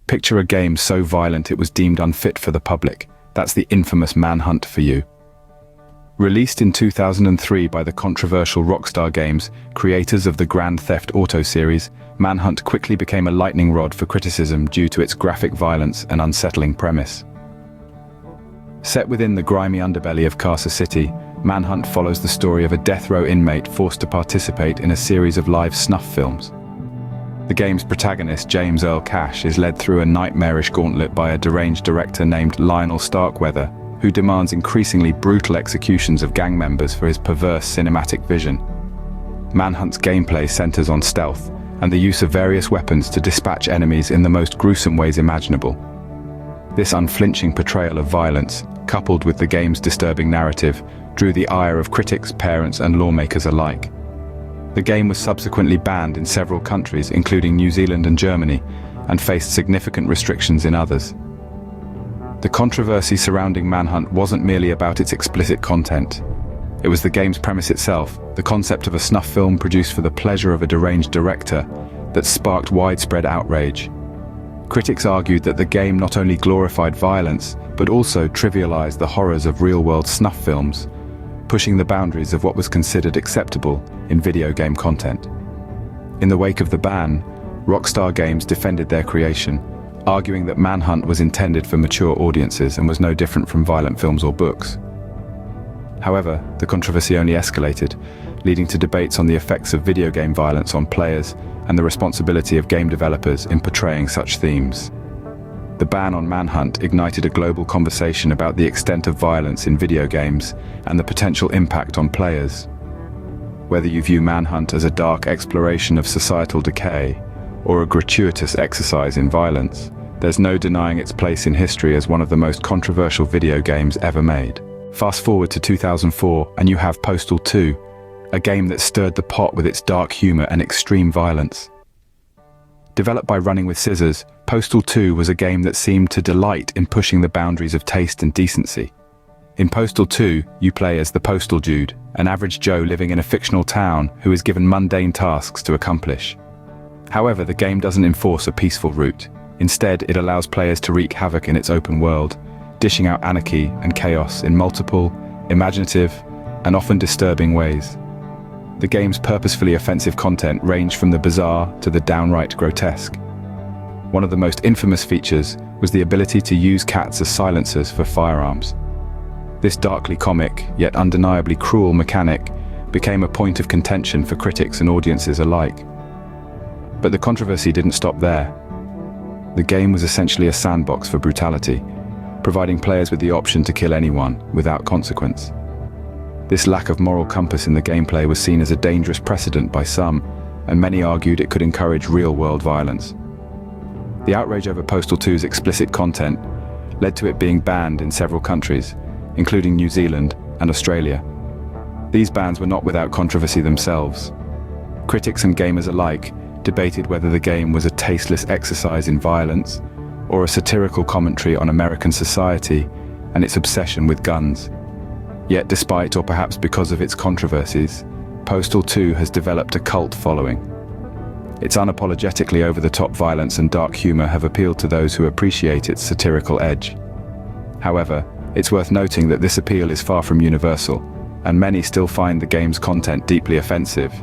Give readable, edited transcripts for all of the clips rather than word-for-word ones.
Picture a game so violent it was deemed unfit for the public. That's the infamous Manhunt for you. Released in 2003 by the controversial Rockstar Games, creators of the Grand Theft Auto series, Manhunt quickly became a lightning rod for criticism due to its graphic violence and unsettling premise. Set within the grimy underbelly of Carcer City, Manhunt follows the story of a death row inmate forced to participate in a series of live snuff films. The game's protagonist, James Earl Cash, is led through a nightmarish gauntlet by a deranged director named Lionel Starkweather, who demands increasingly brutal executions of gang members for his perverse cinematic vision. Manhunt's gameplay centers on stealth and the use of various weapons to dispatch enemies in the most gruesome ways imaginable. This unflinching portrayal of violence, coupled with the game's disturbing narrative, drew the ire of critics, parents, and lawmakers alike. The game was subsequently banned in several countries, including New Zealand and Germany, and faced significant restrictions in others. The controversy surrounding Manhunt wasn't merely about its explicit content. It was the game's premise itself, the concept of a snuff film produced for the pleasure of a deranged director, that sparked widespread outrage. Critics argued that the game not only glorified violence, but also trivialized the horrors of real-world snuff films, pushing the boundaries of what was considered acceptable in video game content. In the wake of the ban, Rockstar Games defended their creation, arguing that Manhunt was intended for mature audiences and was no different from violent films or books. However, the controversy only escalated, leading to debates on the effects of video game violence on players and the responsibility of game developers in portraying such themes. The ban on Manhunt ignited a global conversation about the extent of violence in video games and the potential impact on players. Whether you view Manhunt as a dark exploration of societal decay or a gratuitous exercise in violence, there's no denying its place in history as one of the most controversial video games ever made. Fast forward to 2004 and you have Postal 2, a game that stirred the pot with its dark humor and extreme violence. Developed by Running with Scissors, Postal 2 was a game that seemed to delight in pushing the boundaries of taste and decency. In Postal 2, you play as the Postal Dude, an average Joe living in a fictional town who is given mundane tasks to accomplish. However, the game doesn't enforce a peaceful route. Instead, it allows players to wreak havoc in its open world, dishing out anarchy and chaos in multiple, imaginative, and often disturbing ways. The game's purposefully offensive content ranged from the bizarre to the downright grotesque. One of the most infamous features was the ability to use cats as silencers for firearms. This darkly comic, yet undeniably cruel mechanic became a point of contention for critics and audiences alike. But the controversy didn't stop there. The game was essentially a sandbox for brutality, providing players with the option to kill anyone without consequence. This lack of moral compass in the gameplay was seen as a dangerous precedent by some, and many argued it could encourage real-world violence. The outrage over Postal 2's explicit content led to it being banned in several countries, including New Zealand and Australia. These bans were not without controversy themselves. Critics and gamers alike debated whether the game was a tasteless exercise in violence or a satirical commentary on American society and its obsession with guns. Yet despite, or perhaps because of its controversies, Postal 2 has developed a cult following. Its unapologetically over-the-top violence and dark humor have appealed to those who appreciate its satirical edge. However, it's worth noting that this appeal is far from universal, and many still find the game's content deeply offensive.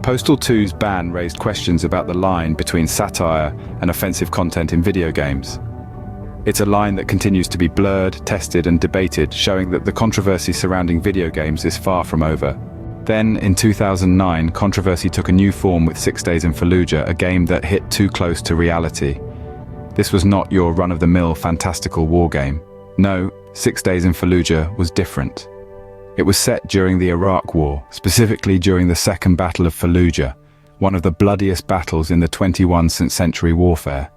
Postal 2's ban raised questions about the line between satire and offensive content in video games. It's a line that continues to be blurred, tested, and debated, showing that the controversy surrounding video games is far from over. Then, in 2009, controversy took a new form with 6 Days in Fallujah, a game that hit too close to reality. This was not your run-of-the-mill fantastical war game. No, 6 Days in Fallujah was different. It was set during the Iraq War, specifically during the Second Battle of Fallujah, one of the bloodiest battles in the 21st century warfare.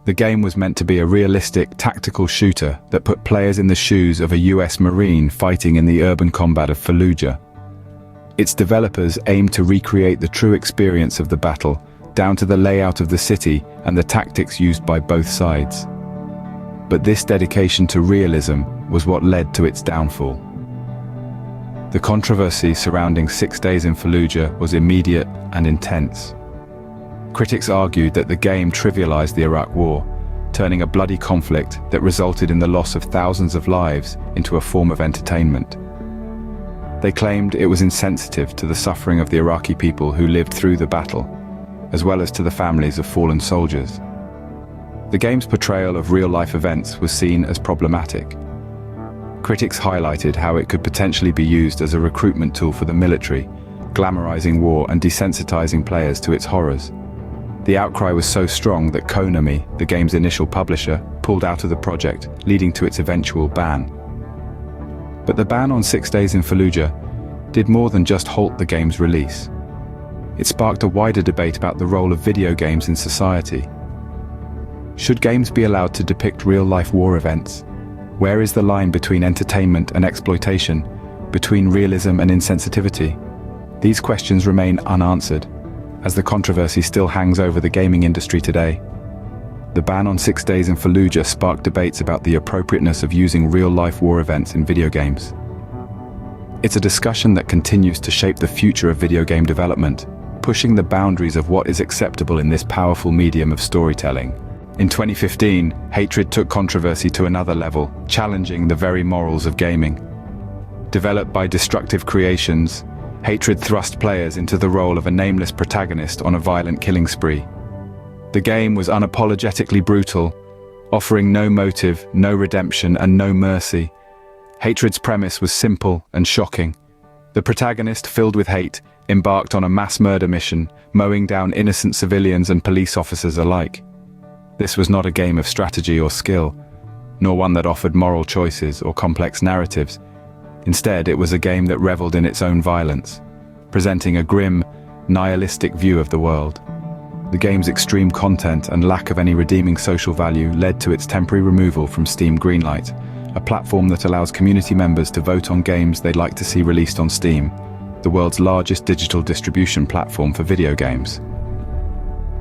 The game was meant to be a realistic, tactical shooter that put players in the shoes of a US Marine fighting in the urban combat of Fallujah. Its developers aimed to recreate the true experience of the battle, down to the layout of the city and the tactics used by both sides. But this dedication to realism was what led to its downfall. The controversy surrounding 6 Days in Fallujah was immediate and intense. Critics argued that the game trivialized the Iraq War, turning a bloody conflict that resulted in the loss of thousands of lives into a form of entertainment. They claimed it was insensitive to the suffering of the Iraqi people who lived through the battle, as well as to the families of fallen soldiers. The game's portrayal of real-life events was seen as problematic. Critics highlighted how it could potentially be used as a recruitment tool for the military, glamorizing war and desensitizing players to its horrors. The outcry was so strong that Konami, the game's initial publisher, pulled out of the project, leading to its eventual ban. But the ban on 6 Days in Fallujah did more than just halt the game's release. It sparked a wider debate about the role of video games in society. Should games be allowed to depict real-life war events? Where is the line between entertainment and exploitation, between realism and insensitivity? These questions remain unanswered, as the controversy still hangs over the gaming industry today. The ban on 6 Days in Fallujah sparked debates about the appropriateness of using real-life war events in video games. It's a discussion that continues to shape the future of video game development, pushing the boundaries of what is acceptable in this powerful medium of storytelling. In 2015, hatred took controversy to another level, challenging the very morals of gaming. Developed by destructive creations, hatred thrust players into the role of a nameless protagonist on a violent killing spree. The game was unapologetically brutal, offering no motive, no redemption, and no mercy. Hatred's premise was simple and shocking. The protagonist, filled with hate, embarked on a mass murder mission, mowing down innocent civilians and police officers alike. This was not a game of strategy or skill, nor one that offered moral choices or complex narratives. Instead, it was a game that reveled in its own violence, presenting a grim, nihilistic view of the world. The game's extreme content and lack of any redeeming social value led to its temporary removal from Steam Greenlight, a platform that allows community members to vote on games they'd like to see released on Steam, the world's largest digital distribution platform for video games.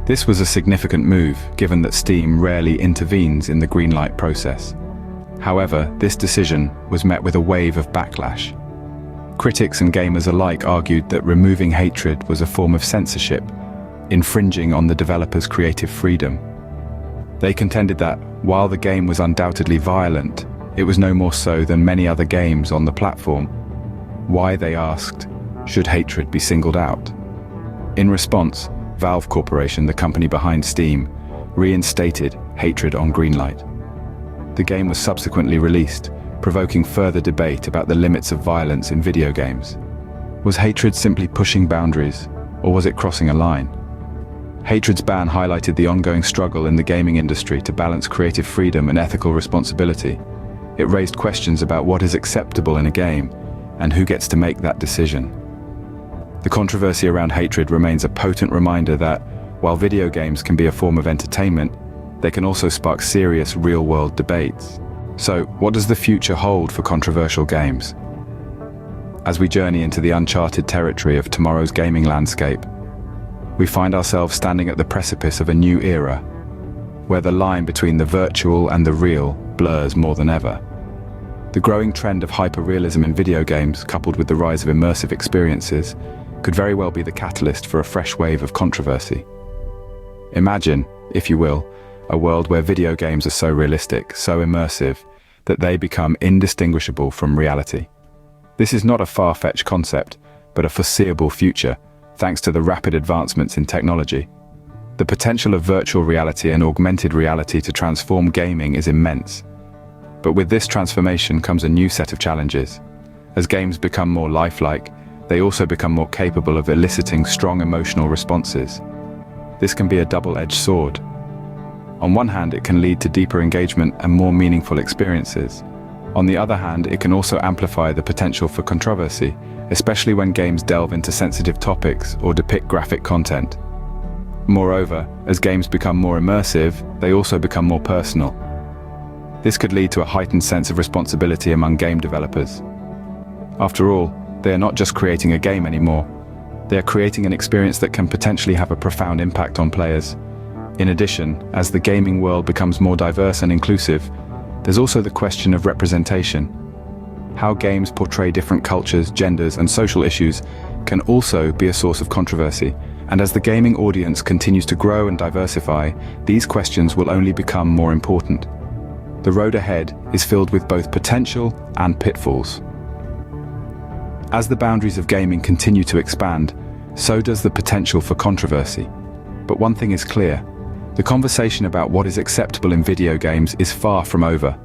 This was a significant move, given that Steam rarely intervenes in the Greenlight process. However, this decision was met with a wave of backlash. Critics and gamers alike argued that removing hatred was a form of censorship, infringing on the developer's creative freedom. They contended that, while the game was undoubtedly violent, it was no more so than many other games on the platform. Why, they asked, should hatred be singled out? In response, Valve Corporation, the company behind Steam, reinstated hatred on Greenlight. The game was subsequently released, provoking further debate about the limits of violence in video games. Was hatred simply pushing boundaries, or was it crossing a line? Hatred's ban highlighted the ongoing struggle in the gaming industry to balance creative freedom and ethical responsibility. It raised questions about what is acceptable in a game, and who gets to make that decision. The controversy around hatred remains a potent reminder that, while video games can be a form of entertainment, they can also spark serious real-world debates. So, what does the future hold for controversial games? As we journey into the uncharted territory of tomorrow's gaming landscape, we find ourselves standing at the precipice of a new era, where the line between the virtual and the real blurs more than ever. The growing trend of hyper-realism in video games, coupled with the rise of immersive experiences, could very well be the catalyst for a fresh wave of controversy. Imagine, if you will, a world where video games are so realistic, so immersive, that they become indistinguishable from reality. This is not a far-fetched concept, but a foreseeable future, thanks to the rapid advancements in technology. The potential of virtual reality and augmented reality to transform gaming is immense. But with this transformation comes a new set of challenges. As games become more lifelike, they also become more capable of eliciting strong emotional responses. This can be a double-edged sword. On one hand, it can lead to deeper engagement and more meaningful experiences. On the other hand, it can also amplify the potential for controversy, especially when games delve into sensitive topics or depict graphic content. Moreover, as games become more immersive, they also become more personal. This could lead to a heightened sense of responsibility among game developers. After all, they are not just creating a game anymore. They are creating an experience that can potentially have a profound impact on players. In addition, as the gaming world becomes more diverse and inclusive, there's also the question of representation. How games portray different cultures, genders, and social issues can also be a source of controversy, And as the gaming audience continues to grow and diversify, these questions will only become more important. The road ahead is filled with both potential and pitfalls. As the boundaries of gaming continue to expand, so does the potential for controversy. But one thing is clear: the conversation about what is acceptable in video games is far from over.